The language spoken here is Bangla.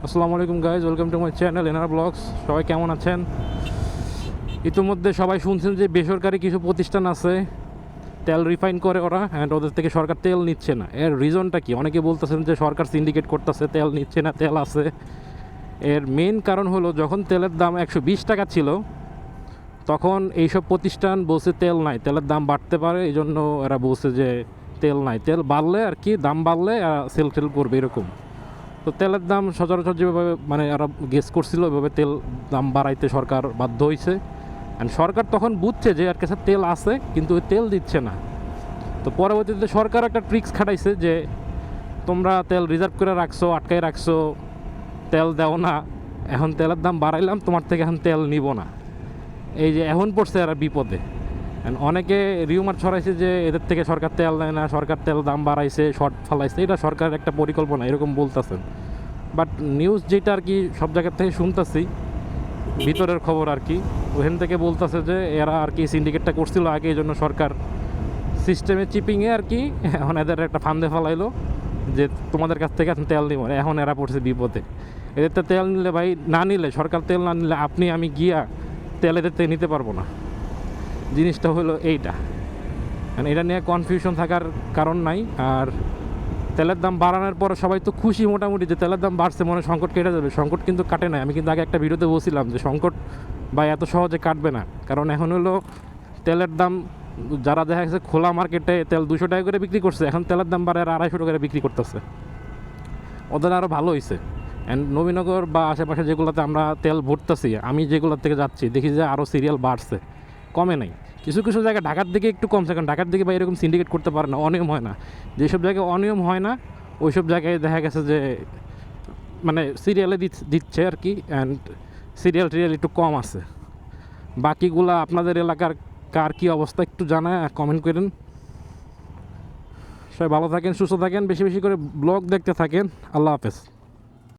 আসসালামু আলাইকুম guys, welcome to my channel NR blogs. সবাই কেমন আছেন? ইতিমধ্যে সবাই শুনছেন যে বেসরকারি কিছু প্রতিষ্ঠান আছে, তেল রিফাইন করে ওরা, অ্যান্ড ওদের থেকে সরকার তেল নিচ্ছে না। এর রিজনটা কি? অনেকে বলতেছেন যে সরকার সিন্ডিকেট করতেছে, তেল নিচ্ছে না, তেল আছে। এর মেইন কারণ হলো, যখন তেলের দাম 120 টাকা ছিল তখন এইসব প্রতিষ্ঠান বলছে তেল নাই, তেলের দাম বাড়তে পারে, এই জন্য এরা বলছে যে তেল নাই, তেল বাড়লে আর কি, দাম বাড়লে সেল টেল করবে এরকম। তো তেলের দাম সচরাচর যেভাবে মানে ওরা গেস করছিল ওইভাবে তেল দাম বাড়াইতে সরকার বাধ্য হয়েছে। অ্যান্ড সরকার তখন বুঝছে যে এর কাছে তেল আছে কিন্তু ওই তেল দিচ্ছে না। তো পরবর্তীতে সরকার একটা ট্রিক্স খাটাইছে যে তোমরা তেল রিজার্ভ করে রাখছো, আটকায় রাখছো, তেল দেও না, এখন তেলের দাম বাড়াইলাম, তোমার থেকে এখন তেল নিব না। এই যে এখন পড়ছে এরা বিপদে। অ্যান্ড অনেকে রিউমার ছড়াইছে যে এদের থেকে সরকার তেল নেয় না, সরকার তেল দাম বাড়াইছে, শর্ট ফালাইছে, এটা সরকারের একটা পরিকল্পনা এরকম বলতেছেন। বাট নিউজ যেটা আর কি সব জায়গার থেকে শুনতেছি, ভিতরের খবর আর কি, ওখান থেকে বলতেছে যে এরা আর কি সিন্ডিকেটটা করছিল আগে, এই জন্য সরকার সিস্টেমে চিপিংয়ে আর কি এখন এদের একটা ফান্দে ফেলাইলো যে তোমাদের কাছ থেকে এখন তেল নিব। এখন এরা পড়ছে বিপদে। এদের তো তেল নিলে ভাই, না নিলে সরকার তেল না নিলে আপনি আমি গিয়া তেল এদের থেকে নিতে পারবো না। জিনিসটা হলো এইটা। মানে এটা নিয়ে কনফিউশন থাকার কারণ নাই। আর তেলের দাম বাড়ানোর পর সবাই তো খুশি মোটামুটি যে তেলের দাম বাড়ছে, মনে সংকট কেটে যাবে। সংকট কিন্তু কাটে না। আমি কিন্তু আগে একটা ভিডিওতে বলছিলাম যে সংকট বা এত সহজে কাটবে না, কারণ এখন হলো তেলের দাম, যারা দেখা গেছে খোলা মার্কেটে তেল 200 টাকা করে বিক্রি করছে, এখন তেলের দাম বাড়ে আর 250 টাকা করে বিক্রি করতেছে। ওদের আরও ভালো হয়েছে। অ্যান্ড নবীনগর বা আশেপাশে যেগুলোতে আমরা তেল ভরতেছি, আমি যেগুলোর থেকে যাচ্ছি দেখি যে আরও সিরিয়াল বাড়ছে, কমে নাই। কিছু কিছু জায়গায় ঢাকার দিকে একটু কমছে, কারণ ঢাকার দিকে বা এরকম সিন্ডিকেট করতে পারে না, অনিয়ম হয় না। যেসব জায়গায় অনিয়ম হয় না ওইসব জায়গায় দেখা গেছে যে মানে সিরিয়ালে দিচ্ছে আর কি, অ্যান্ড সিরিয়াল টিরিয়াল একটু কম আছে। বাকিগুলা আপনাদের এলাকার কার কী অবস্থা একটু জানায় কমেন্ট করেন। সবাই ভালো থাকেন, সুস্থ থাকেন, বেশি বেশি করে ব্লগ দেখতে থাকেন। আল্লাহ হাফেজ।